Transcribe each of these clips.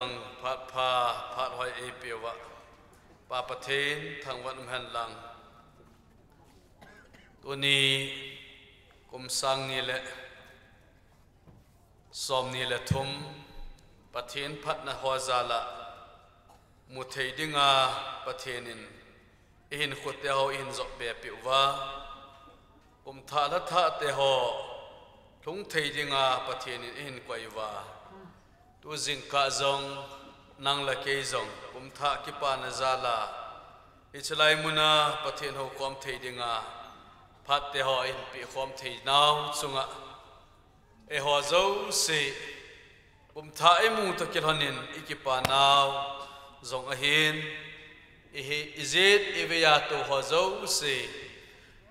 Phat pha phat hoi e piwa pa pathen thang wan han lang tuni kum sang ni le som ni le thum pathen phat na ho zala mu thei dinga pathenin in khote ho in zok be piwa kum tha la tha te ho thung thei dinga pathenin in kwaiwa tu zing ka zong nang la ke zong kum tha ki pa na zala ichlai muna pathen ho kom thei dinga phat te ho in pi khom thei naw chunga e ho zo se kum tha e mu to kil honin ikipa naw zong a hin e he izet e ve ya to ho zo se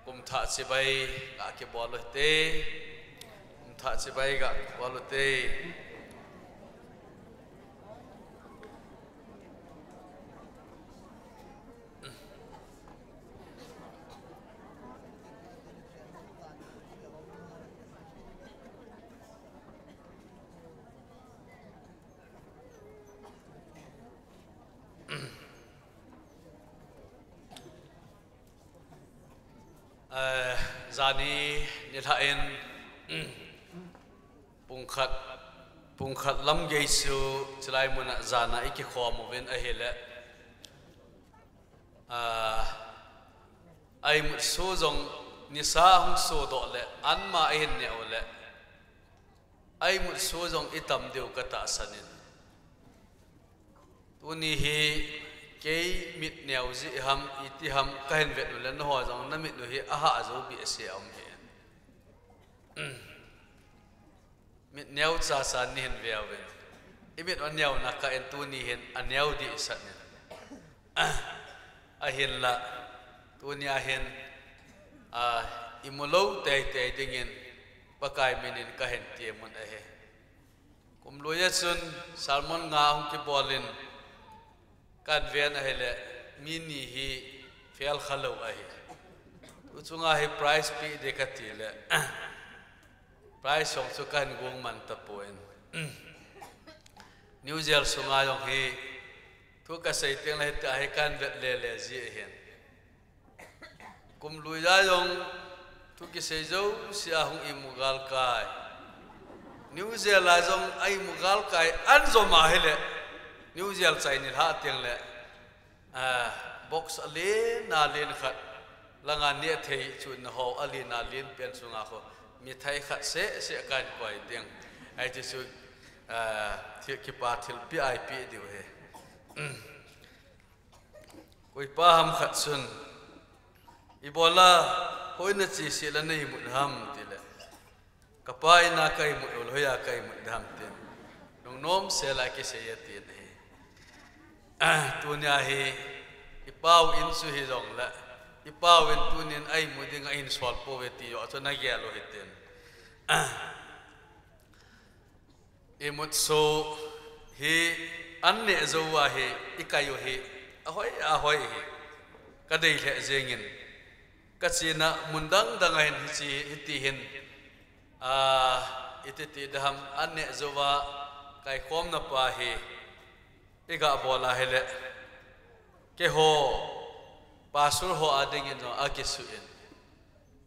kum tha che bai ga ke bol te kum tha che bai ga bol te zani ni thain pungkhat lam geisu chlai muna zana iki khom ven a hele ai mu so jong ni sa hung so do le an ma hin ne ole ai mu so jong itam deu ka ta sanin tuni hi ke mit neu zi ham iti ham ka hen vet le no ho jong na mit no hi a ha zo bi se om he mit neu cha sa ni hen ve ave i mit on neu na ka en tu ni hen an neu di sa ni a hen la tu ni a hen imulo te te dingin pakai minin ka hen tie mon a he kum loya chun salmon nga hung ki bolin kan ven a hele mini hi fel khalo a hi tu chunga hi price pi de ka ti le price song chu kan gong man ta poen new zealand sunga yong hi thu ka sei teng le ta he kan vet le le ji hen kum lui ya yong thu ki sei zo sia hung i mugal kai new zealand jong ai mugal kai an zo ma hele new zealand chai ni ha teng le box ale na len khat langa ne thei chun ho ali na len pen sunga kho mi thai khat se kan koi teng ai ti su thi ki pa thil pi ai pi diu he koi pa ham khat sun ibola hoina chi se la nei mu ham ti le kapai na kai mu ol hoya kai mu dham ten nong nom se la ki se yati ne tunya hi ipau in su hi rong la ipau in tunin ai mu ding in sol po ve ti yo chona ge lo hiten emut so hi anne zo wa hi ikayo hi ahoi hi kadai le zengin kachina mundang dangain chi hiti hin ititi daham anne zo wa kai khom na pa hi ega bola hele ke ho pasur ho ading no akisu in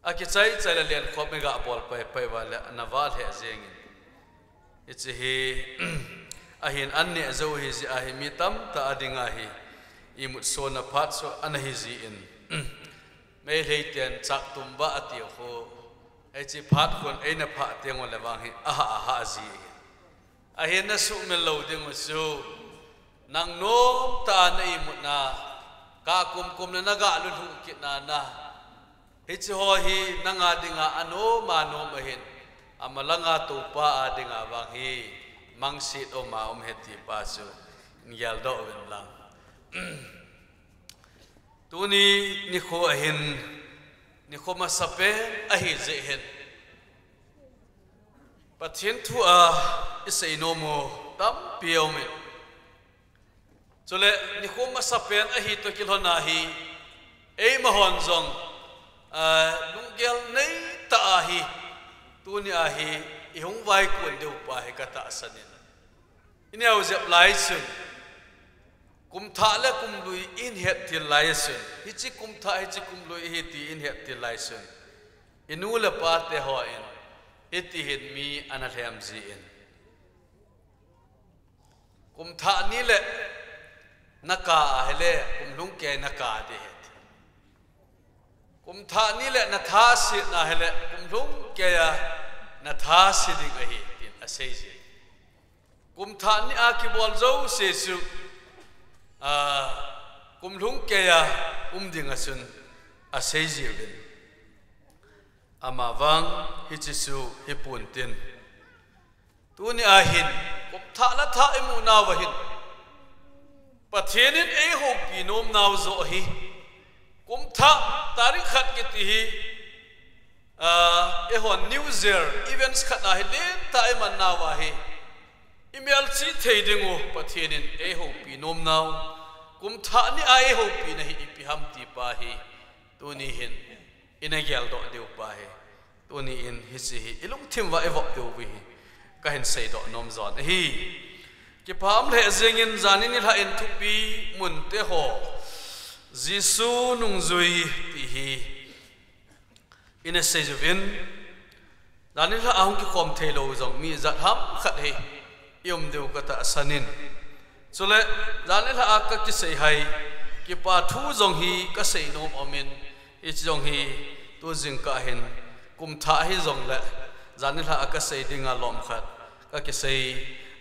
akichai chala len khop mega bol pai wala nawal he zeng it's he ahin anne zo hi zi ahi mitam ta adinga hi imut so na phat so anahi zi in me leiten chak tumba ati ho ai chi phat khon aina pha tengol lawang hi aha zi ahin na su mel lo ding su nang nom ta nei mutna ka kum na naga lu thu ki na hi chi ho hi nanga dinga ano ma no ma hin amalanga to pa adinga wang hi mangsit o ma heti pa su ngyal do wen lang tuni ni kho ahin ni kho ma sape a hi je hen pathin thu a isei no mo tam piao me chole ni khoma sapen a hi to kilhona hi ei mahon zong lungel nei ta hi tu ni a hi i hung vai kun deu pa he ka ta sanin ineo zep lai sun kum tha le kum lui in het til lai sun hichi kum tha hichi kum lui hi ti in het til lai sun inu le pa te ho in iti hit mi anathem zi in kum tha ni le naka hele kum lung ke naka de het kum tha ni le na tha si na hele kum lung ke ya na tha si ding a hi tin a sei ji kum tha ni a ki bol zo se su kum lung ke ya ding a sun a sei ji bin ama wang hi chi su hi pun tin tu ni a hin kum tha la tha imu na wa hin pathianin e ho pi nom naw zo hi kum tha tarikh khat ki ti hi e ho new year events khat na hi len ta e man na wa hi email chi thei dingu pathianin e ho pi nom naw kum tha ni a e ho pi na hi pi ham ti pa hi tu ni hin ina gyal do deu pa he tu ni in hi si hi ilung thim wa e vok deu wi ka hen sei do nom zon hi ki pham le zengin zanin la in thupi mun te ho jisu nung zui ti hi ina sei juvin zanin la ahung ki kom thelo zong mi zat ham khat he yom deu ka ta sanin chule zanin la ak ki sei hai ki pa thu zong hi ka sei nom amen ich zong hi tu jing ka hen kum tha hi zong la zanin la ak sei dinga lom khat ka ki sei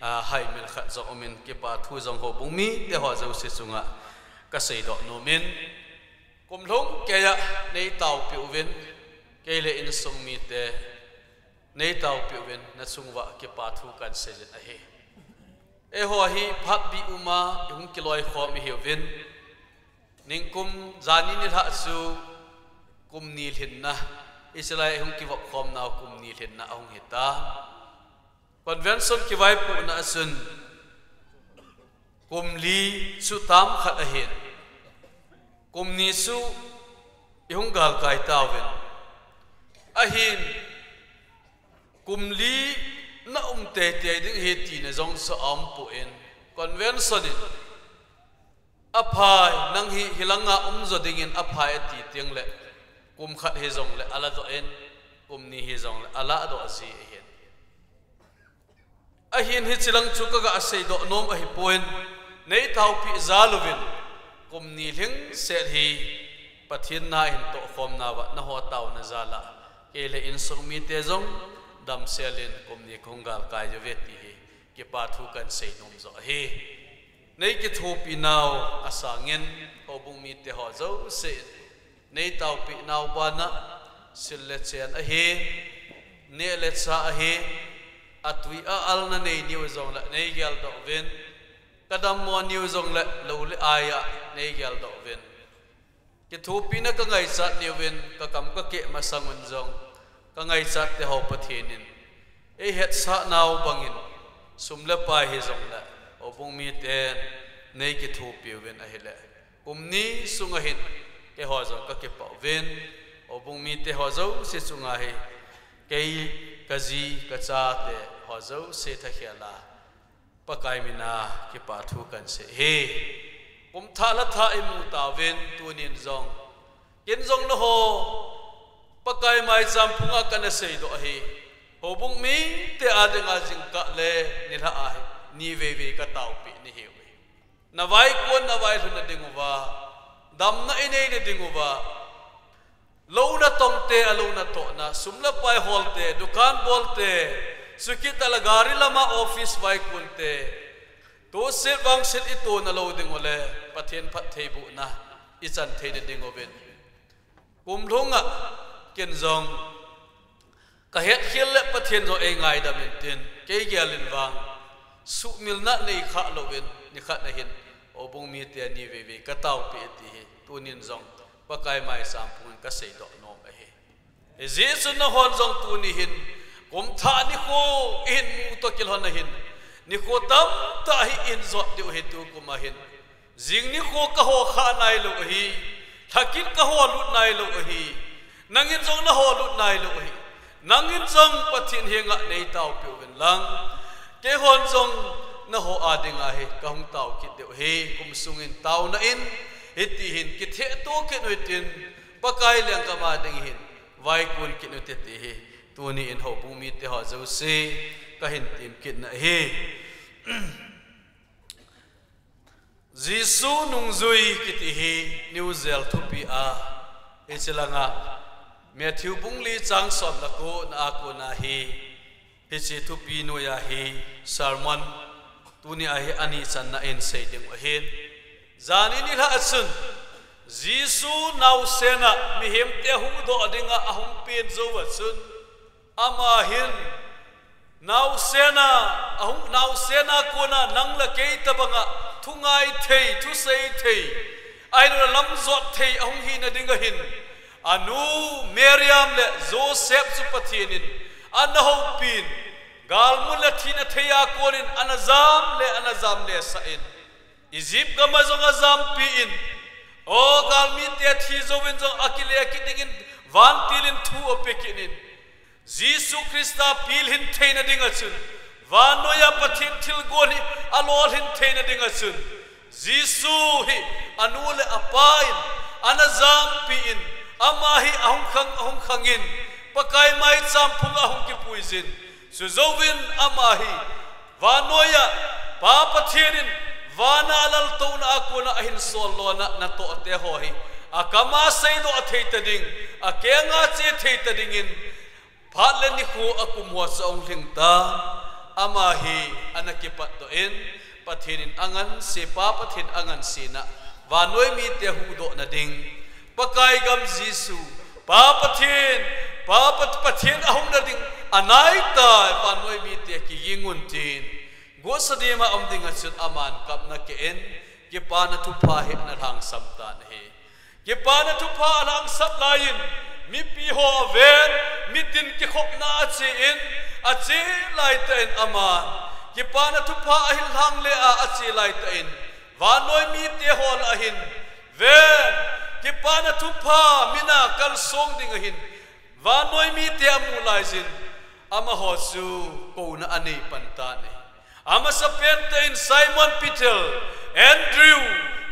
hai mil khat zo omin ki pa thu zong ho bung mi te ho zo se chunga ka sei do no min kum long ke ya nei tau pi uvin ke le in sung mi te nei tau pi uvin na chungwa ki pa thu kan se jen a he e ho hi phat bi uma hung ki loi kho mi hi vin ning kum zani ni ha su kum ni hin na islai hung ki vok khom naw kum ni hin na hung hita convention ki vai pu na sun kum li su tam khat a hin kum ni su ihung gal kai tawin a hin kum li na te te ding he ti na jong so am pu en convention in aphai nang hi hilanga zo ding in aphai ti tiang le kum khat he jong le ala do en kum ni he jong le ala do azi hen a hin hi chilang chuka ga sei do nom a hi point nei thau pi zalovin kum ni hling set hi pathin na in to khom na wa na ho taw na zala ke le in sung mi te jong dam selin kum ni khongal kai je veti hi ke pa thu kan sei nom zo hi nei ki thu pi naw asangin ho bung mi te ho zo se nei taw pi naw ba na sil le chen a hi ne le cha a hi atui a al na nei niu zong la nei gyal do ven kadam mo niu zong la lo le aya nei gyal do ven ki thu pi na ka ngai chat niu ven ka kam ka ke ma sangun zong ka ngai chat te ho pathinin e het sa naw bangin sum le pa hi zong la obung mi ten nei ki thu pi ven a hele kum ni sunga hin ke ho zo ka ke pa ven obung mi te ho zo se sunga hi ke kazi kacha te ho zo se tha khela pakai mina ki pa thu kan se he kum tha la tha imu ta ven tunin zong kin zong no ho pakai mai jam phunga kan se do hi ho bung mi te adenga jing ka le ni la ai ni ve ve ka tau pi ni he we na vai kon na vai thun na dinguwa dam na inei na dinguwa lo na tom te alo na to na sumla pai hol te dukan bol te sukita la gari lama office vai kun te to se bang set ito na lo ding ole pathen phat theibu na ichan thei de ding oben kum longa ken zong ka het khil le pathen zo e ngai da min tin ke gyalin wang su mil na nei kha lo ben ni kha na hin obung mi te ni ve ve ka taw pe ti tunin zong pakai mai sam pun ka sei do nom a he e jesu na hon zong tu ni hin kum tha ni ko in mu to kil hon na hin ni ko tam ta hi in zo de he tu ku ma hin jing ni ko ka ho kha nai lo hi thakin ka ho lut nai lo hi nangin zong na ho lut nai lo hi nangin zong pathin henga nei taw pe wen lang ke hon zong na ho adinga he kahung tau kit de he kum sungin tau na in hiti hin kit he to ke noitin pakai leng kama ding hin vai kun kit noite te he tuni in ho bumi te ho zo se ka hin tim kit na he Jisu nung zui kit he New Zealand thupi a echelanga Matthew bungli chang som la ko na ako na he hichi thupi no ya he sermon tuni a he ani chan na en sei ding a hen zani ni la achun Jisu nau sena mi hem te hu do adinga ahum pen zo wa chun ama hin nau sena ko na nang la ke ta banga thungai thei thu sei thei ai no lam zot thei ahum hi na dinga hin anu Miriam le Joseph su pathinin anaho pin galmun la thina theya konin anazam le sain Egypt gama zong azam pi in o galmi te thi zowin zong akile akitingin van tilin thu opekinin Jisu Krista pil hin theina dinga chun vanoya pathin thil goni alol hin theina dinga chun Jisu hi anule apain anazam pi in amahi ahung khangin pakai mai champung ahung ki puizin suzowin amahi vanoya pa pathirin vana lal tona akuna ahin solona na to te hoi akama seido atheita ding akenga che theita dingin phatle ni khu akumwa saung thingta amahi anakipat do in pathirin angan se pa pathin angan sina vanoi mi te hu do na ding pakai gam Jisu pa pathin ahum na ding anai ta vanoi mi te ki yingun tin go sadema amding achut aman kap na ke en ke pa na thu pha he na rang samtan he ke pa na thu pha lang sap lain mi pi ho ven mi tin ki khop na chi in achi lai ta in aman ke pa na thu pha ahil hang le a achi lai ta in vanoi mi te hol ahin ven ke pa na thu pha mina kal song ding ahin vanoi mi te amu lai jin ama ho su ko na ani pantan ama sa pentain Simon Peter Andrew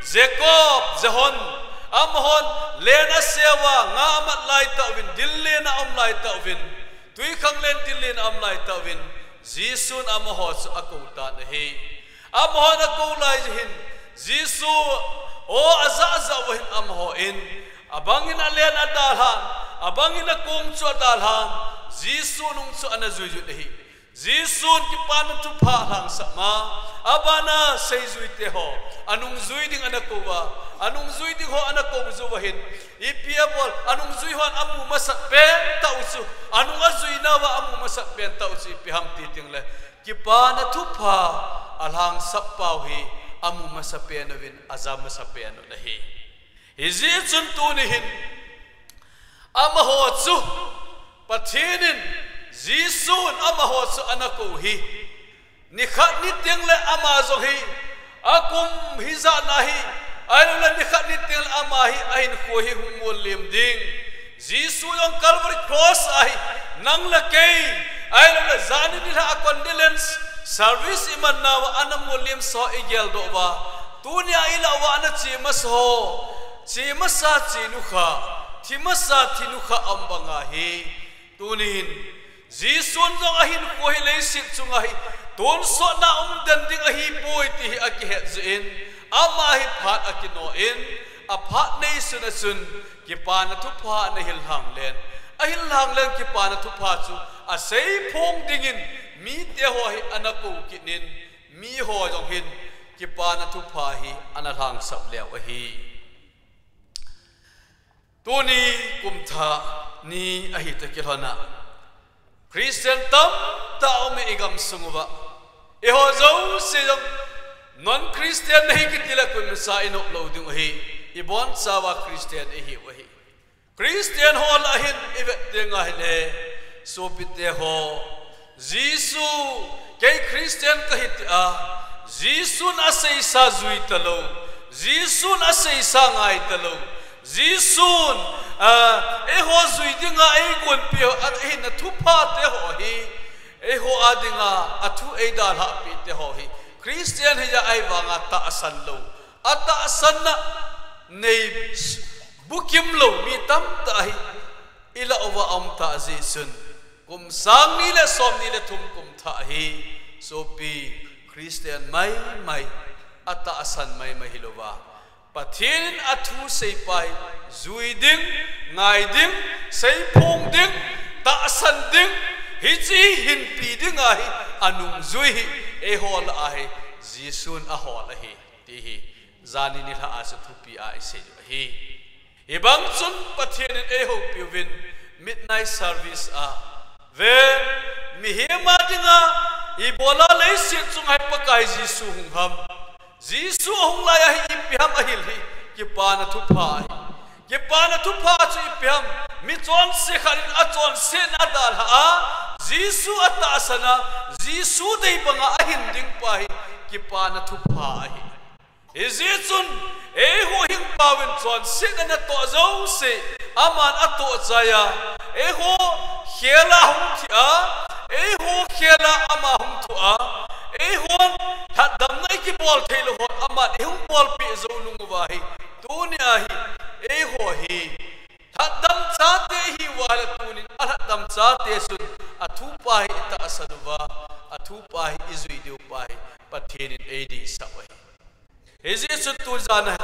Jacob John amhon lena sewa nga amat lai tawin dillena am lai tawin tui khang len dillena am lai tawin Jisun amho su akota na he amhon akolai hin Jisu o aza wahin amho in abangin alen adalhan abangin akong chu adalhan Jisu nung chu anazuju hi Jisun ki panu tu pha hang sama abana seizui te ho anung zui ding anakowa anung zui ding ho anako zuwahin ipia bol anung zui ho amu masak pen tausu anung azui nawa amu masak pen tausu pi ham ti ting le ki pana tu pha alhang sapau hi amu masak pen win azam masak pen na hi hizi chun tu ni hin amaho chu pathinin Jisun amaho su anako hi nikhat ni ting le amazo hi akum hiza nahi ayla nikhat ni ting amahi ain ko hi humol lim ding Jisu yong Calvary cross ai nang la kei ayla zani ni ha condolence service iman na wa anamol lim so igel do ba tunia ila wa na chi maso chi masa chi nukha thimasa thinuka ambanga hi tunin Jisun zong ahin ko hi leisip chungahi ton so na dan ding ahi poi ti akihet zin ama hi phat akino in a phat nei sunasun ki pa na thu pha na hil hang len ki pa na thu pha chu a sei phong dingin mi te ho hi anako kinin mi ho jong hin ki pa na thu pha hi anahang sap lew ahi tuni kumtha ni ahi ta kilhona Christian tam tao me igam sunguwa eho zo se jong non Christian nahi kitila kun sa inok loading ahi ibon sawa Christian ahi wahi Christian hol ahin ivet tenga hele so pite ho Jisu kay Christian kahit a Jisu na say sa zui talo Jisu na say sa ngai talo Jisun eho zui dinga ei gon pe ahin na thupa te ho hi eho adinga athu eidal ha pi te ho hi Christian hiya ai wanga ta asan lo ata asan na nei bukim lo mi tam ta hi ila over ta zisun kum sang ni le som ni le thum kum tha hi so pi Christian mai ata asan mai hilova pathin athu sei pai zui ding ngai ding sei phung ding ta asan ding hi chi hin pi ding ai anung zui e hol ai jisun a hol hi ti hi zani ni ha as thu pi ai se hi ibang chun pathin e ho pi win midnight service a ve mi hema dinga ibola le si chung hai pakai jisu hung ham jisu hung la ya hi piam ahil hi ki pa na thu pha chi piam mi chon se khalin a chon se na dal ha jisu ata sana jisu dei banga ahin ding pa hi ki pa na thu pha hi izitun e ho hing pawin chon se na to zo se aman ato chaya e ho khela hung thia e ho khela ama hung thua e hon hadam nai ki bol thelo ho ama e hung bol pe zo lung wa hi tu ni a hi e ho hi hadam cha te hi wala tunin hadam cha te sun athu pa hi ta asaduwa athu pa hi izui du pa hi pathin in adi sawai ezi sun tu zana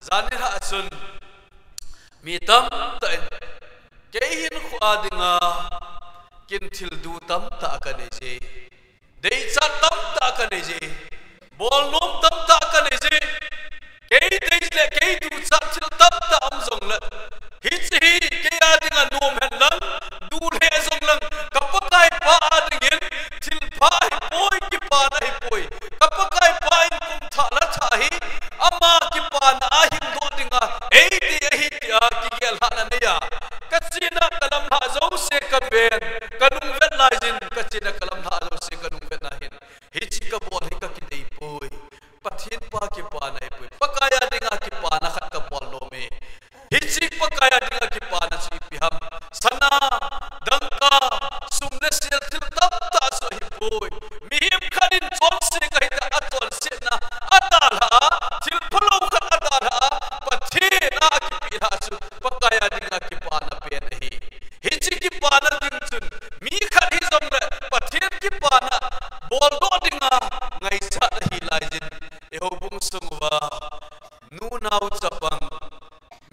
zani ha sun mi tam ta ke hin khwa dinga kin thil du tam ta ka ne je dei cha tam ta ka ne je bol nom tam ta ka ne je ke dei le ke du cha thil tam ta am zong la hi chi ke ya dinga nom hen lang du le zong lang kapakai pa adingin thil pha hi poi ki pa na hi poi kapakai pa in kum tha la tha hi ama ki pa na him do dinga ei ti hi ti a ki gel ha na ne ya kachina kalam ha zo se ka ben kanung vet lai jin kachina kalam ha zo se kanung vet na hin hi chi ka bol hi ka ki dei poi pathin pa ki pa na poi pakaya dinga ki pa na khat ka bol lo me hi chi pakaya dinga ki pa na chi pi ham sana dangka sumne sil til tam ta so hi poi mi him khanin chon se ka hi ta atol se na atal ha til phalo khat atal ha pathin a ki pi ha su pakaya dinga ki pa na pen hi hi chi ki pa na ding chun mi khat hi zong le pathin ki pa na bol do dinga ngai sa na hi lai jin e ho bung sung wa nu nau chapang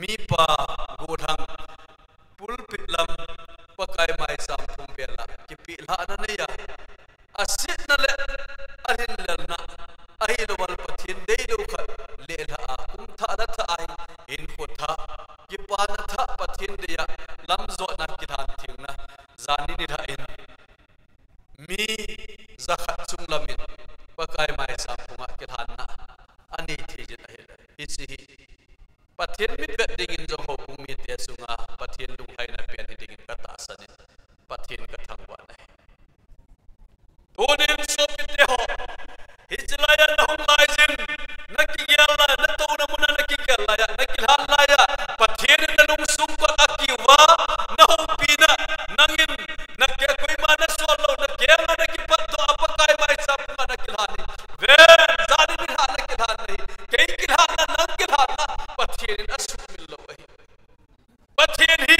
mi pa godhang pulpit lam pakai mai sam pum bela ki pi la na ne ya asit na le alin lal na ai lo wal pathin dei do kha le la a kum tha la tha ai in ko tha ki pa na tha pathin de ya lam zo na ki than thing na zani ni tha in mi zakhat chung lamin pakai mai sam pum ki than na ani the jin ai ichi pathin mit vet dingin jong ho pum mi te sunga pathin lung hai na pen dingin ka ta sanin pathin ka thangwa nai tonin so pite ho hijlaya na hum lai jin nakigel la na to na muna nakigel la ya nakilhan la ya pathin na lung sum ko akiwa na hum pina nangin nakke koi mana solo nakke na nakipat to apakai mai sap na nakilhani ve zani ni ha nakilhan nahi kei kilhan na nakilhan na pathin asuk millo ai pathin hi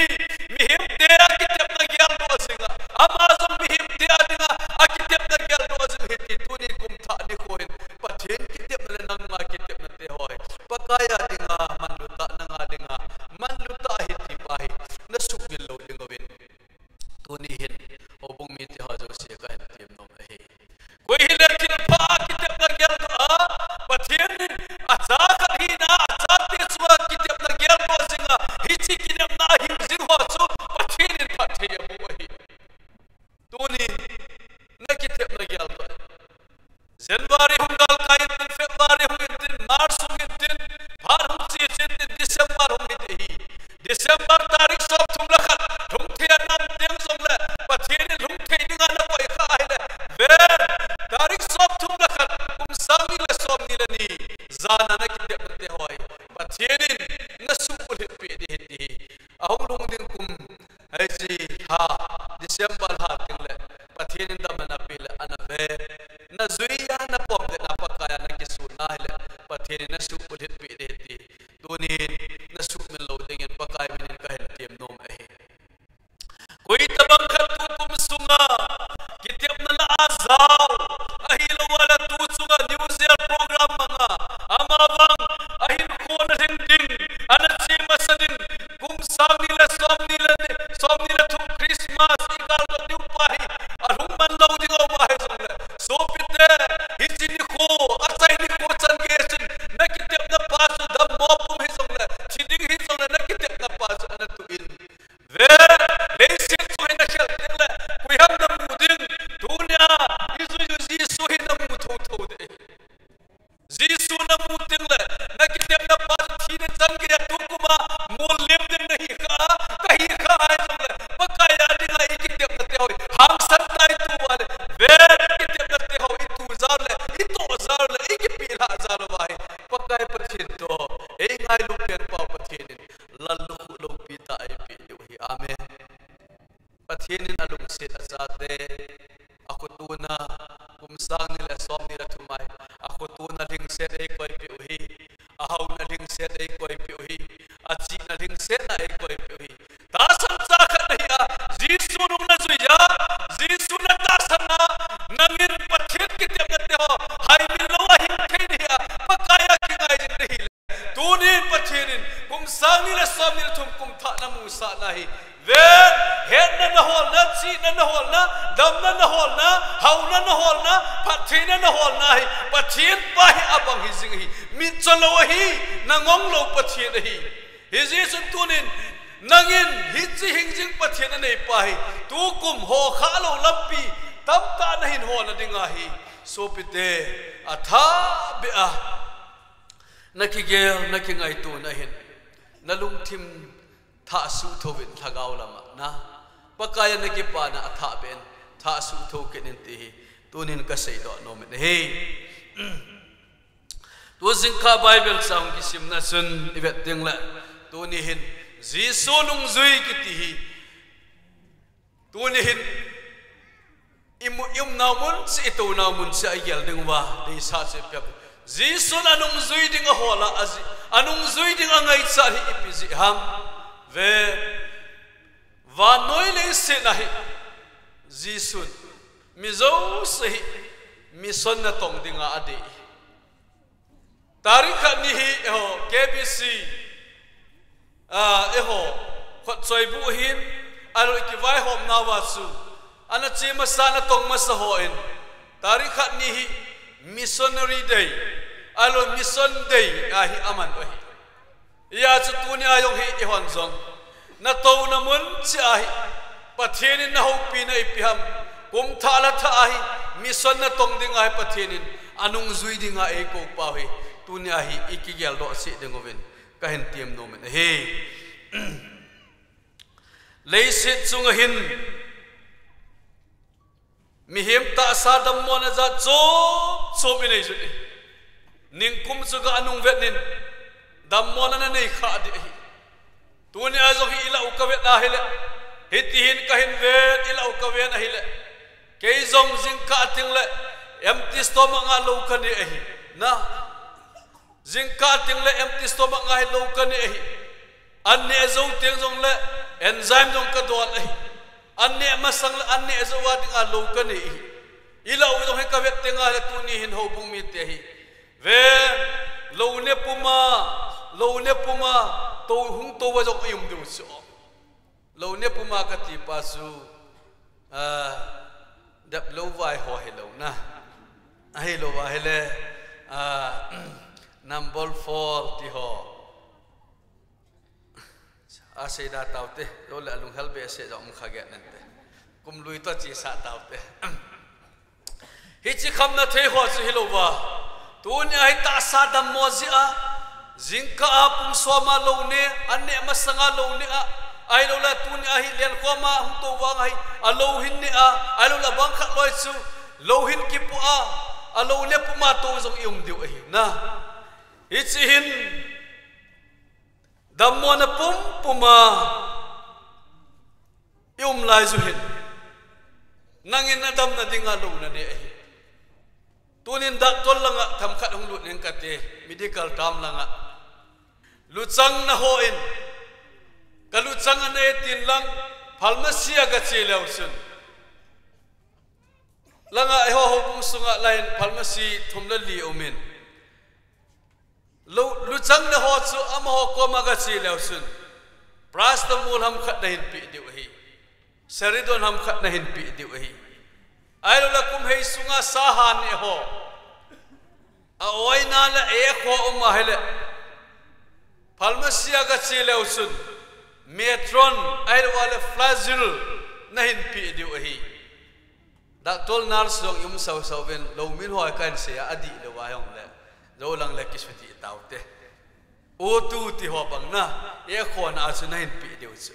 mihim te akitep na gyal do singa amazon mihim te adinga akitep na gyal do sin hiti tuni kum tha ni koin pathin kitep na nang ma kitep na te hoy pakaya dinga manluta na nga dinga manluta hiti pai na suk millo dinga win tuni hin obong mi te ha jo se ka hin tim nom ai koi hile til pa kitep na gyal do pathin acha khat hi na acha te chwa kitep na gyal do singa hichi kinam na him jing ho chu pathin in pathe ya boy tuni na kitep na gyal do January hum gal kai tin February hum tin March hum tin Bhar hum chi tin December hum tin hi December tarik sob thum la khat thum thia nam teng som la pathin lung thei dinga na poi kha ai le ve tarik sob thum la khat kum sami le sob ni le ni zana na kitep na te hoy pathin na su ul pe de hi ahum lung ding kum ai ji ha December ha ting le pathin dam na pe le ana ve na zuiya na pom de na ngai lu pen pau pathian lalu lu pita ai pi du hi amen pathian alung sit azate aku tuna kumsang nila som nila tumai aku tuna ling set ai koi pi hi ahau na ling set ai koi pi hi achi na ling set ai koi pi hi ta sam sa khat nahi a jisu nung na zuya jisu na ta sana nangin pathian ki te ngate ho hai mi lo hi thei ni a pakaya ki ngai jin nahi tunin pathian kumsang nila som nila tum kum tha na mu sa nahi then head na hol na chi na hol na dam na hol na hau na hol na pathin na hol na hi pathin pa hi abang hi jing hi mi chalo hi nangong lo pathin hi hi jisun tunin nangin hi chi hing jing pathin nei pa hi tu kum ho kha lo lampi tam ta na hin ho na dinga hi so pite atha be a nakigel nakingai tu na hin nalung thim tha su thovin thagau lama na pakaya nakipa na atha ben tha su tho kenin ti tunin ka sei do no me he tu zingka bible sang kisim na sun ibet ting la tuni hin jisu lung zui kiti hi tuni hin im naumun si to naumun si ayel ding wa de sa se pya jisu anung zui ding a hola azi anung zui ding angai sa hi ipizi ham ve va noile se nahi jisun mizo se mission na tong dinga adi tarikh ni hi ho KBC ho khot choi bu hin alo ki vai hom na wa su ana chi ma sa na tong ma sa ho in tarikh ni hi missionary day alo mission day a hi aman wa hi ya chu tu ni ayong hi i hon zong na to na mun chi ai pathian na ho pi na ipiham kum thala tha ai mission na tong ding ai pathian anung zui ding ai ko pa hi tu ni ai ikigel do si dengoven ka hen tiam no men he leisit chung hin mi hem ta sa dam mo na za cho mi nei ju ning kum chu ga anung vet nin dam mo na nei kha di tu ni azo hi ila ukavet na hele hitihin kahin vet ila ukavet na hele ke zong jing ka ting le empty stomach nga lo kan ni hi na jing ka ting le empty stomach nga lo kan ni hi anne zo ting zong le enzyme zong ka don hi anne masang le anne zo wa ding a lo kan ni hi ila u zong hi ka vet ting a le tu ni hin ho bung mi te hi ve lo ne puma to hung to wa jok yum du so lo ne puma ka ti pa su dap lo vai ho hello na ai lo wa hele number 4 ti ho a se da tau te lo la lung hel be se jong kha ge nan te kum lui to chi sa tau te hi chi kham na the ho chu hello wa tu ni ai ta sa dam mo ji a jingka apung soma lo ne anne masanga lo ne a ai lo la tu ni a hi len khoma hum to wa ngai a lo hin ne a ai lo la bang khat loi chu lo hin ki pu a lo ne pu ma to jong yum diu hi na hi chi hin dam mo na puma yum lai ju hin nangin na dam na dinga lo na ne hi tunin dak tol langa tham khat hung lut nen kate medical tam langa luchang na hoin kaluchang ane tin lang pharmacy aga chelew sun langa ho ho bung sunga line pharmacy thumla li omin luchang na ho chu ama ho ko maga chelew sun prastamul ham khat na hin pi diu hi saridon ham khat na hin pi diu hi ai la kum hei sunga sahan ne ho a oina la e kho umma hele pharmacy aga chelew sun metron ai wala flagil na hin pi diu hi doctor nurse jong yum saw saw ven lo min ho kan se adi le wa yong le lo lang le kiswati taute o tu ti ho bang na e kho na su na hin pi diu chu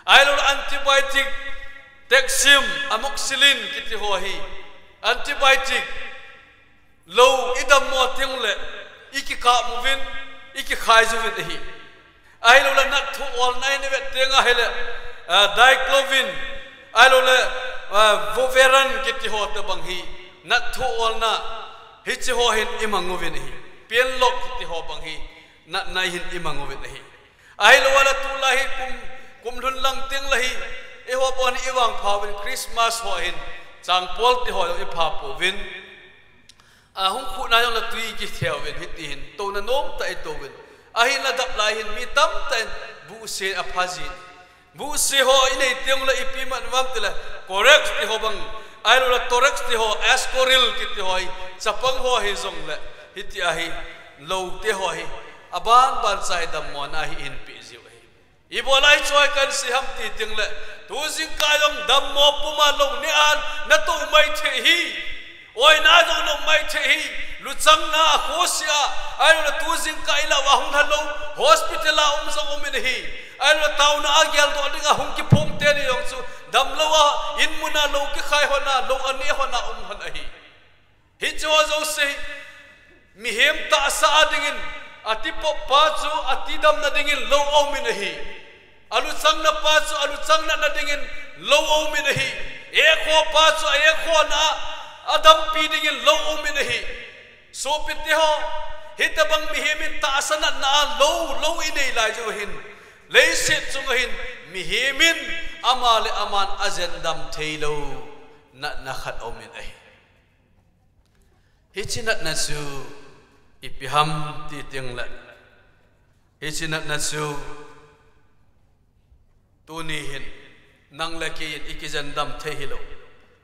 ai lo antibiotic Texim amoxicillin kiti ho hi antibiotic lo idam mo ting le ikika movin iki khai ju vin hi ai lo la nat thu all nai ne vet tenga hele diclovin ai lo le voveran kiti ho te bang hi nat thu all na hi chi ho hin imangu vin hi pen lok kiti ho bang hi nat nai hin imangu vin hi ai lo wala tu la hi kum lun lang teng la hi e ho bon iwang phawin Christmas ho hin chang pol ti ho i pha po vin hung khu na yong la tui ki theo vin hit hin to na nom ta to vin ahin la dap lai hin mi tam ten bu se aphaji bu se ho inei tiang la ipi man wam tela correct ti ho bang ai la torex ti ho ascoril ki ti hoi chapang ho hi zong la hiti ahi lo te ho hi aban ban sai dam mon ahi in pi jiu hi I bolai choi kan si ham ti ting le tu jing ka yong dam mo puma lo ni an na tu mai the hi oi na jong no mai the hi lu chang na khosia ai la tu jing ka ila wa hung halo hospital la zong min hi ai la tau na agyal do dinga hung ki phung te ni yong chu dam lo wa in muna lo ki khai hona lo ani hona han hi hi cho zo se mi hem ta sa dingin ati po pa chu ati dam na dingin lo o min hi alu chang na pa chu alu chang na dingin lo o min hi e kho pa chu e kho na adam pi dingin lo o min hi so pite ho hitabang mi hemin ta sana na lo inei lai jo hin lei se chung hin mi hemin amale aman azendam thailo na khat o min ai hichinat na su ipiham ti ting la hichinat na su tuni hin nang la ki ikizendam thehilo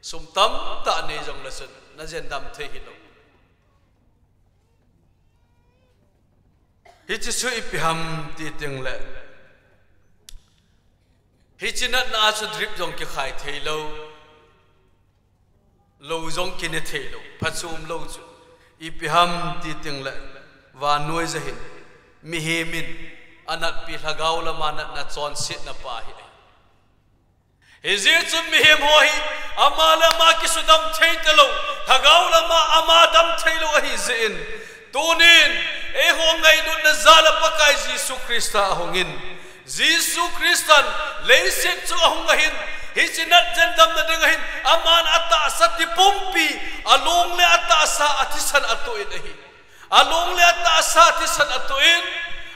sumtam ta ne jong la sun na zendam thehilo hichi su ipiham ti ting la hichinat na su drip jong ki khai thehilo lo jong ki ne thehilo phachum lo chu ipiham ti ting la wa noi zahin mi hemin anat pi lagaw la manat na chon sit na pa hi hezi chum mi hem ho hi amala ma ki sudam theitelo lagaw la ma amadam theilo hi zin tunin e ho ngai nu na zala pakai Jesu Krista hongin Jesu Kristan leiset chu hongahin hichinat jendam na dingahin aman ata sa tipumpi along le ata sa atisan atuin hi along le ata sa atisan atuin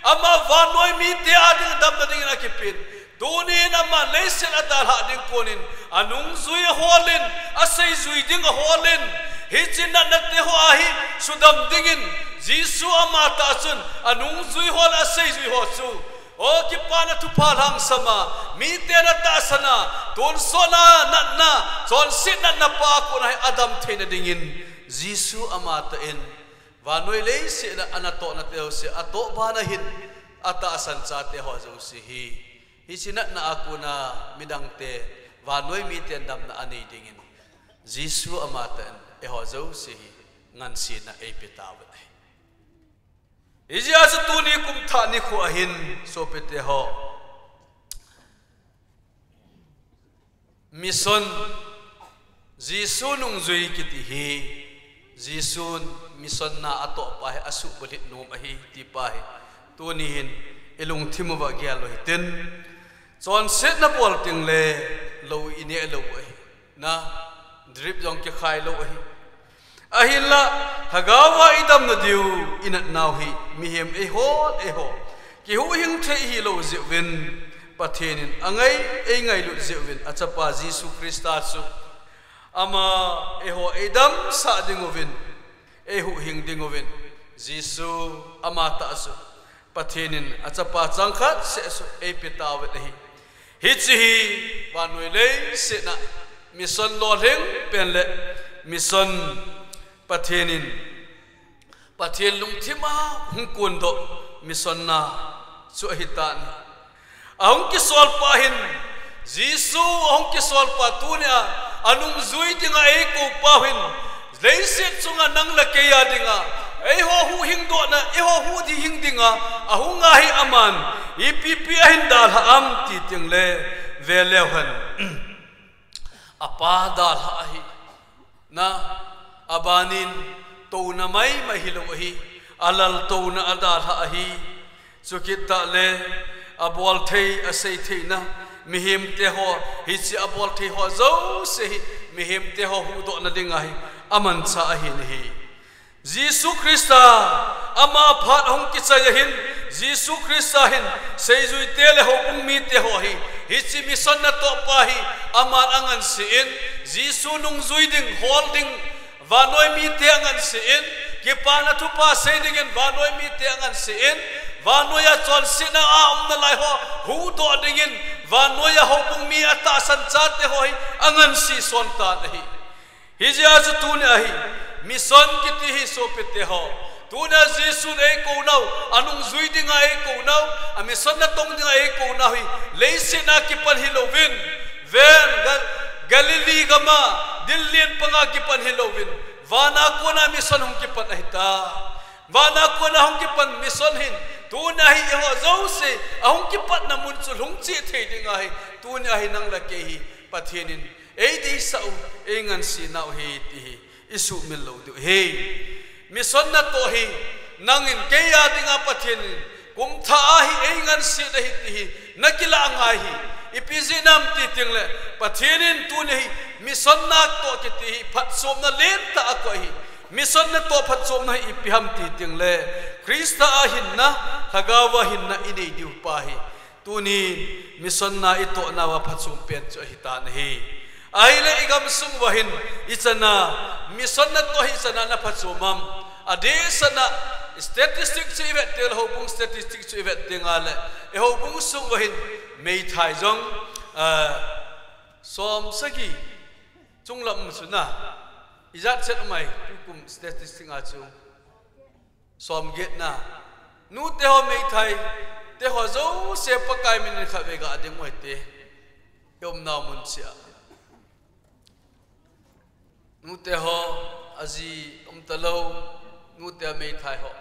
ama vanoi mi te ading dam na dingin akipin tunin ama leiset adal ha ding konin anung zui holin asai zui ding holin hichinat na te ho ahi sudam dingin Jesu ama ta sun anung zui hol asai zui ho chu o ki pana tu palang sama mi te na ta sana ton sona na son sit na pa ko na adam theina dingin Jesu ama ta in vanoi lei se na anato na teo se ato bana hin ata san cha te ho zo si hi sinat na aku na midang te vanoi mi te dam na ani dingin Jesu ama ta e ho zo si ngan si na e pitaw iji asu tuni kum tha ni khu ahin so pete ho mission Jesu nung zui kiti hi Jesu mission na ato pa he asu bolit nom ahi ti pa he tuni hin ilung thimu ba gya lo hitin chon set na pol ting le lo ine lo ai na drip jong ke khai lo ahi ahilla hagawa idam na diu inat naw hi mihem eho ki hu hing the hi lo zewin pathenin angai ngai lu zewin achapa Jesu Krista su ama eho idam sa dingovin ehu hing dingovin Jesu ama ta su pathenin achapa changkhat se su e pitaw hi hichi hi banoi le se na mission lo leng pen le mission pathenin pathen lung thima hungkun do mission na chu hitan ahung ki sol pa hin Jesu ahung ki sol pa tunia anung zui dinga e ko pa hin leiset chunga nang la ke ya dinga e ho hu hing do na e ho hu di hing dinga ahung a hi aman ipp hin dal ha am ti ting le velehan apa dal ha hi na abanin to na mai mahilo hi alal to na adal ha hi chukit ta le abol thei asei thei na mihim te ho hi chi abol thei ho zo se mihim te ho hu do na ding ai aman cha hi ni Jisu Krista ama phat hong ki chayahin Jisu Krista hin seizui tele ho ummi te ho hi chi mission na to pa hi ama angan sin Jisu nung zuiding holding vanoi mi te angan sin ki pa na thu pa seidingen vanoi mi te angan sin vanoya chon sina a na lai ho hu do dingin vanoya ho ummi ata san cha te ho hi angan si son ta nahi hi ja chu tu ne hi mission kiti hi so pete ho tuna Jisu ei ko nau anung zuiding ai ko nau a mission na tong ding ai ko nau hi leisina ki pan hilovin ven Galilee gama dillin panga ki pan hilovin vana ko na mission hong ki pan ahita vana ko na hong ki pan mission hin tuna hi ho zo se ahong ki pan na mun chul hong chi thei ding ai tuna hi nang la ke hi pathinin ei di sau engan si nau hi ti isu milo du he mission na to hi nangin ke ya dinga pathin kum tha hi engan si da hi ti nakila ngai hi ipiji nam ti tingle pathinin tu ne hi mission na to ki ti phat som na len ta ko hi mission na to phat som na ipiham ti tingle Krista ahin na hagawa hin na inei diu pa hi tuni mission na ito na wa phat som pen cho hi ta na hi aile igam sung wahin ichana mission na to hi sana na phachomam ade sana statistics chi vet tel hobung statistics chi vet tingale e hobung sung wahin mei thai jong som sagi chunglam suna izat set mai kum statistics a chu som get na nu te ho mei thai te ho zo se pakai min khabe ga de moi te yom na mun sia nute ho azi talo nute mei thai ho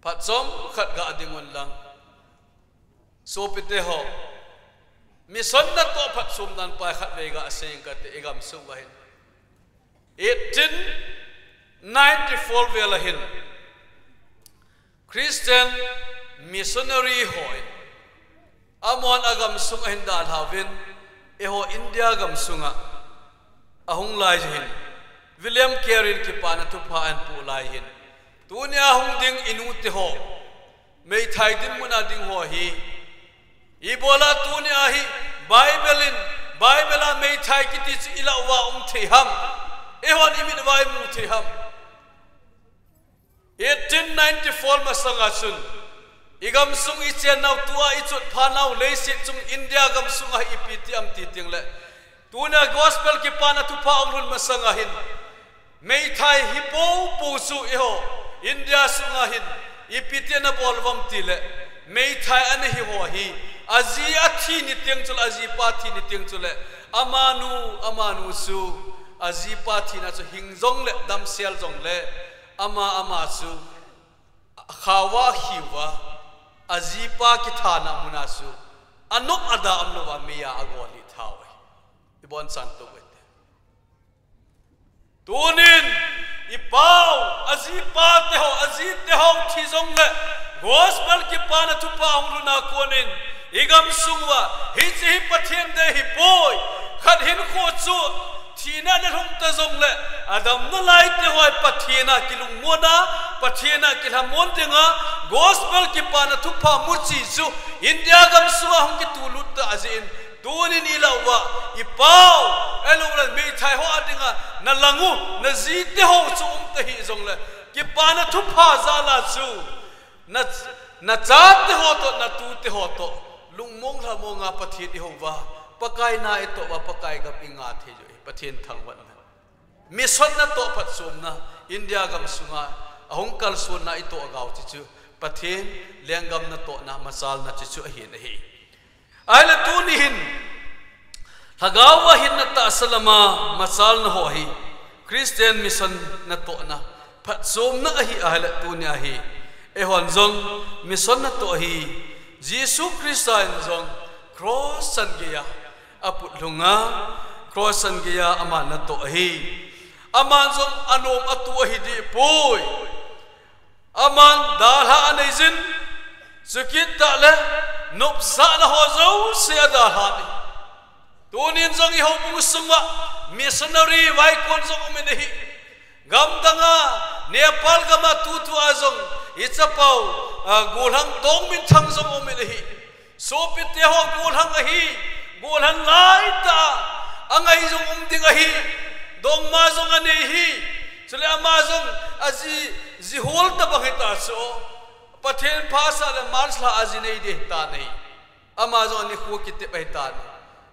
phat som khat ga dingon lang so pite ho mission na to phat som nan pa khat ve ga seng ka te egam su wa hin 1894 vela hin Christian missionary hoi amon agam sung hin dal havin eho India gam sunga ahung lai hin William Carey ki pana tu pha an pu lai hin tunia hung ding inu te ho mei thai din muna ding ho hi ibola tunia hi bible mei thai ki ti ila wa the ham ehon imin wai mu the ham 1894 masanga sun igam sung ichen nau tua ichut phanau leisit chung India gam sunga ipiti am ti tingle tuna gospel ki pana tu pa ongrun masanga hin mei thai hipo pusu eho India sunga hin ipiti na bolwam tile mei thai an hi ho hi azi athi ni tiang chul azi pa thi ni tiang chule amanu su azi pa thi na chu hingjong le dam sel jong le ama su khawa hiwa azi pa ki thana munasu anuk ada amnuwa meya agoli thawe ibon santo wete tunin ipau azipa te ho thizong le gospel ki pana tu pa hungruna konin igam sungwa hi chi pathian de hi poi khat hin kho chu thina na hum ta zong le adam na lai te hoi pathina kilung mona pathina kilhamon denga gospel ki pana tu pa muchi chu India gam suwa hum ki tulut ta azin tunin ilawa ipau elungla mei thai ho adinga na langu na zite ho chu ta hi zong le ki pana thu pha za la chu na cha te ho to na tu te ho to lungmong la monga pathi di ho wa pakai na ito wa pakai ga pinga the jo pathin thang wa mission na to phat sum na India gam sunga ahong kal sun na ito agaw chi chu pathin lenggam na to na masal na chi chu hi na hi aila tunihin hagawa hin na ta salama masal na ho hi Christian mission na to na phat som na hi aila tunia hi ehon zong mission na to hi Jisu Christian zong cross san gya aput lunga cross san gya ama na to hi ama zong anom atu hi di poi aman dalha anezin sukit takle nupsa na hozo sia dalha ni tunin zong i hobung sungwa missionary vai kon zong umenehi gam danga Nepal gama tutu azong ichapau golhang tong min thang zong umenehi so pite ho golhang ahi golhang lai ta angai zong umding ahi dong ma zong anehi chule ama zong azi zihol ta bangita so pathen phasa le marsla azine de ta nei ama zong ni khu kite bai ta nei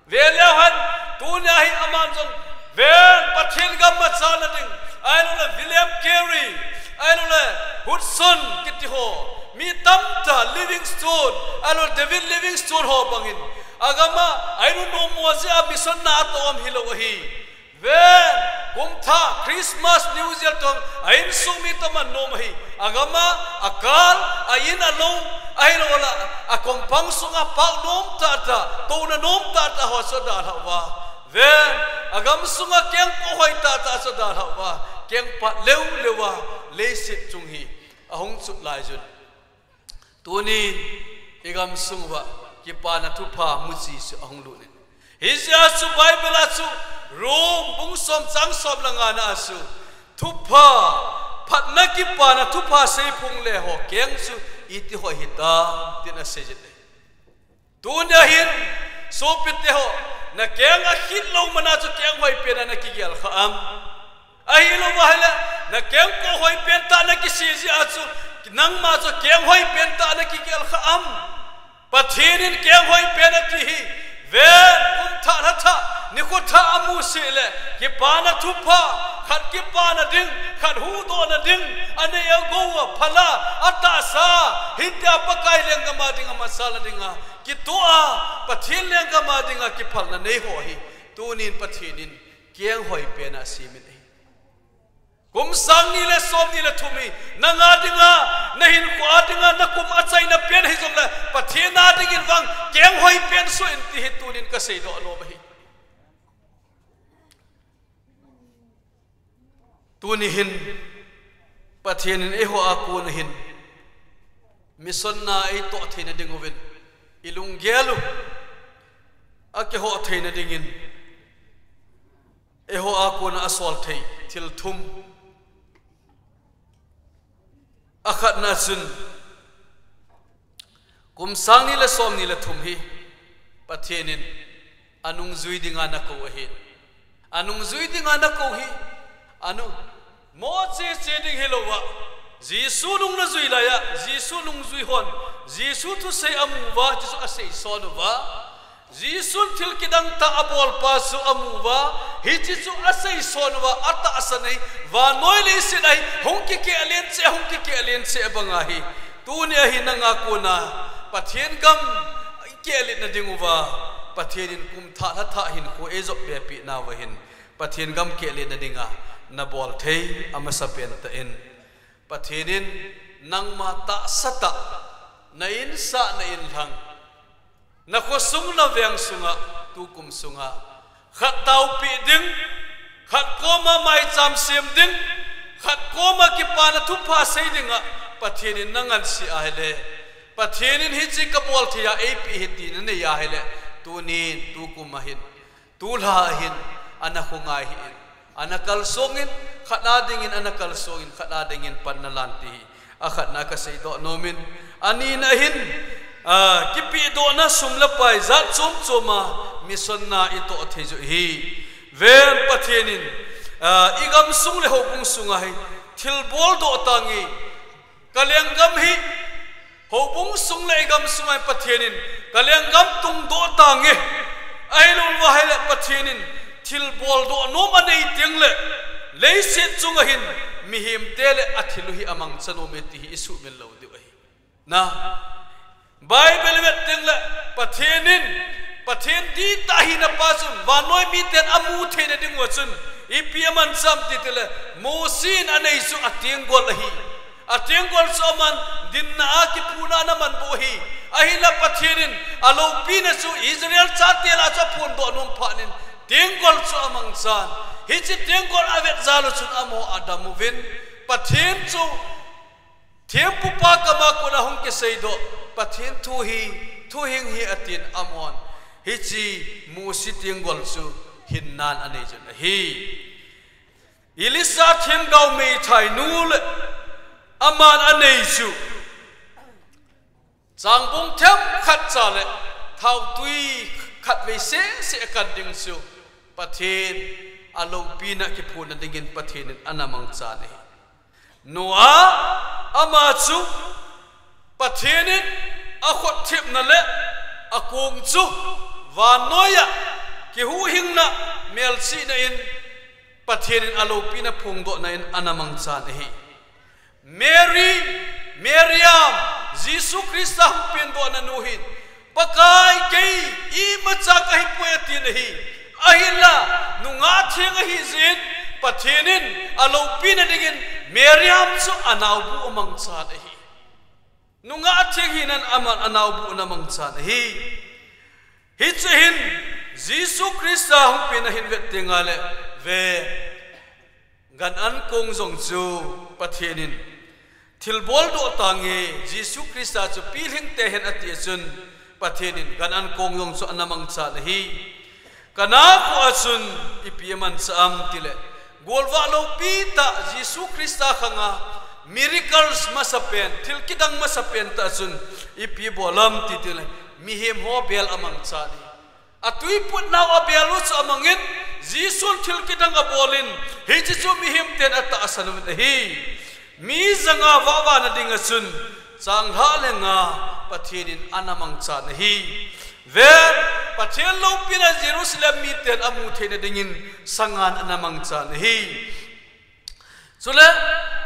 velyahan tunya hi ama zong vel pathen gam ma chala ding ailo William Carey ailo Hudson kiti ho mi tamta Livingstone ailo David Livingstone ho bangin agama ailo no moze a mission na to am hilo hi ven kumtha Christmas New Year tong ain sumi taman no mahi agama akal ain along ailo wala akompang sunga pak nom tata to na nom tata ho so da hawa ven agam sunga keng ko hoi tata so da hawa keng pat leu lewa lesit chunghi ahong chut lai jun tuni igam sungwa kipana thupa muchi su ahong lu ne hizya su bible asu rom bung som chang som langa na asu thupa phatna kipana thupa sei phung le ho keng su iti ho hita tina sejete tunya hin so pitte ho na keng a hit lo mana chu keng hoi pena na ki gyal kham ahilo wahala na keng ko hoi penta na ki siji achu nang ma chu keng hoi penta na ki gyal kham pathinin keng hoi pena ti hi ven kum tha na tha ni ko tha amu sele ki pana thupa khat ki pana ding khat hu do na ding ane ya go phala ata sa hidya pakai leng ka ma ding masala dinga ki toa pathin leng ka ma dinga ki phal na nei ho hi tunin pathinin keng hoi pena simin kum sang ni le som ni le thumi nanga dinga nahin ko adinga na kum achai na pen hi jong la pathina dingin wang keng hoi pen so in ti hi tunin ka sei do no bahi tuni hin pathinin e ho akun hin mission na ai to thina dingoven ilung gelu ake ho thina dingin e ho akun asol thei til thum akhat na sun kum sang ni le som ni le thum hi pathinin anung zui dinga na ko hi anung zui dinga na ko hi anu mo che ding hilowa jisu nung na zui la ya jisu nung zui hon jisu tu sei amu wa jisu asei son wa jisu thil kidang ta abol pa su amu wa hi jisu asei son wa ata asanai wa noi le se dai hong ki alen che banga hi tu ne hi nanga ko na pathen gam ke alen na dingu wa pathenin kum tha hin ko ezo pe pi na wa hin pathen gam ke alen na dinga na bol thei amasa pen ta in pathinin nangma ta sata na in sa na in thang na ko sung na veng sunga tu kum sunga khat tau pi ding khat koma mai cham sim ding khat koma ki pana thu pha sei dinga pathinin nangan si ahele pathinin hi chi ka bol thia ap hitin ne ya hele tu ni tu kum hin tu la hin ana khungai hin anakal songin khana dingin anakal songin khana dingin pannalanti akhat na ka sei do nomin ani na hin kipi do na sumla pai zat chom choma mission na ito theju hi ven pathenin igam sung le hopung sunga hi thil bol do tangi kalengam hi hopung sung le igam sungai pathenin kalengam tung do tangi ailul wahile pathenin thil bol do no manei tengle leiset chunga hin mihim tele athilu hi amang chano meti hi isu mel lo de hi na bible vet tengle pathen di ta hi na pasum wanoi mi ten amu thene ding wachun ipiaman sam titele mosin anei su atengol hi atengol soman dinna aki puna na man bo hi ahila pathenin alo pina su Israel chatela cha phun do nom phanin tengol chu amang san hi chi tengol avet zalo chun amo adamovin pathen chu thiam pupa kama kuna hong ke seido pathian thu hing hi atin amon hi chi mu siting gol su hinnan ane jan hi Elisa thiam gau me thai nul aman ane su chang bung thiam khat cha le thau tui khat ve se kan ding su pathian alo pina ki phun dingin pathian anamang cha ne Noa ama chu pathianin a khot thip na le a kung chu wa noya ki hu hing na mel si na in pathianin alopi na phung do na in anamang cha na hi Miriam Jesus Christ hum pin do na nuhin pakai kei I macha ka hi poeti na hi ahila nunga theng hi zin pathianin alopi na dingin Miriam su anaubu amang cha na hi nunga theng hinan aman anaubu na mang cha na hi hithin Jesus Christ hum pin na hin vet tingale ve gan an kong jong chu pathianin thilbol do tangi Jesus Christ chu pilhing te hen ati chun pathianin gan an kong jong chu anamang cha na hi kana ko achun ipiaman sam tile golwa lo pita Jesus Christ khanga miracles masapen thilkidang masapen ta chun ipi bolam titile mihem ho bel amang cha ni atui put naw abelu chu amangin Jesus thilkidang abolin hi chu mihem ten ata asanum hi mi zanga wawa na dinga chun chang ha lenga pathianin anamang cha na hi ver pathian lo pina Jerusalem mi ten amu thena dingin sangan anamang cha na hi chule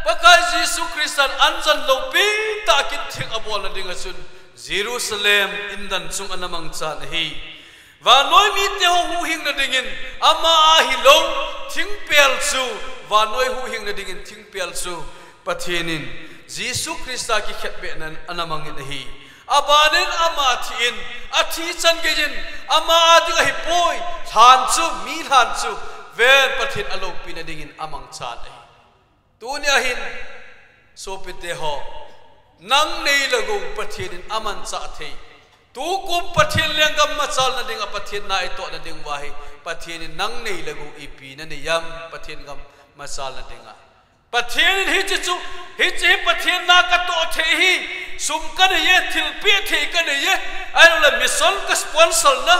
pakai Jesus Christian anjan lo pi ta kin thing abol na dinga chun Jerusalem indan chung anamang cha na hi wa noi mi te hu hing na dingin ama hi lo thing pel chu wa noi hu hing na dingin thing pel chu pathianin Jesus Christa ki khetbe nan anamang na hi abanin ama thin athi chan gejin ama ading hi poi than chu mi than chu ver pathin alo pina dingin amang chan ai tunya hin so pite ho nang nei lagu pathin aman cha thei tu kum pathin lengam ma chal na ding pathin na ito na ding wahi pathin nang nei lagu ipi na ni yam pathin gam ma chal na dinga pathin hi chu hi pathin na ka to the hi sum ka ne ye thil pe the ka ne ye ai la mission ka sponsor na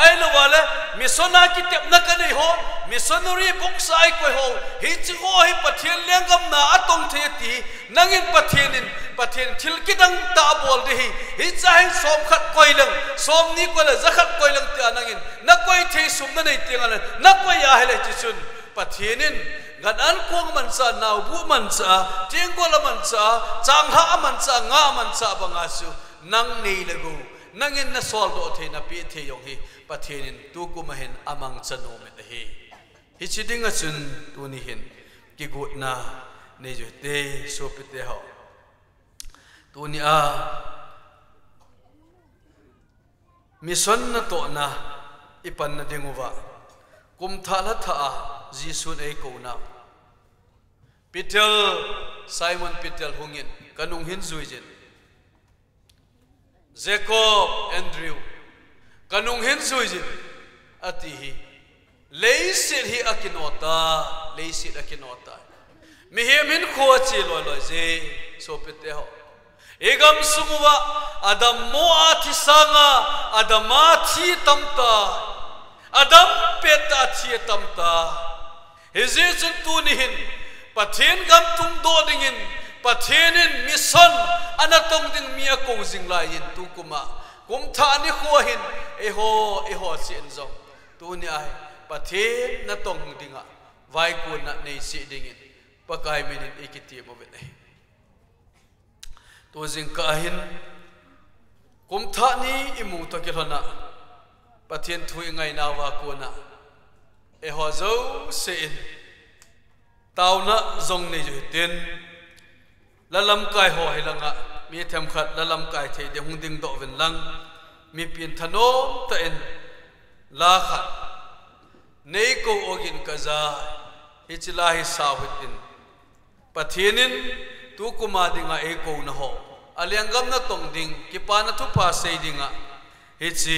ai la wala mission ki tep na ka ne ho missionary book sai ko ho hi chu ho hi pathin lengam na atong the ti nangin pathin thil kidang ta bol de hi chai som khat koilang som ni ko la zakhat koilang ti anangin na koi the sum na nei tingal na koi ya hele chi chun pathinin gan an kong man sa naw bu man sa tingol man sa changha man sa nga man sa banga su nang nei lagu nangin na sol do the na pi the yong hi pathinin tu ku mahin amang chano me hi hi chidinga chun tu ni hin ki gut na ne jo te so pe te ho tu ni a mission na to na ipan na dinguwa kum thala tha jisun ei ko na pitel Simon pitel hungin kanung hin zuijin Jacob Andrew kanung hin zuijin ati hi leisit hi akinota mihem hin kho chi lo je so pete ho egam sumuwa adam mo athi sanga adama thi tamta adam peta thi tamta heze chun tu ni hin pathen gam tum do dingin pathenin mission anatong ding mi akong jing lai in tu kuma kum tha ni kho hin eho chen zong tu ni ai pathen na tong dinga vai ku na nei si dingin pakai minin ikiti mo be nei to jing ka hin kum tha ni imu to ke hona pathen thui ngai na wa ko na eho zo se in tauna zong nei ju ten lalam kai ho hilanga mi them khat lalam kai the de hung ding do ven lang mi pin thano ta en la khat nei ko ogin kaza hichla hi sahutin pathinin tu kuma dinga e ko na ho aliangam na tong ding ki pa na thu pa sei dinga hi chi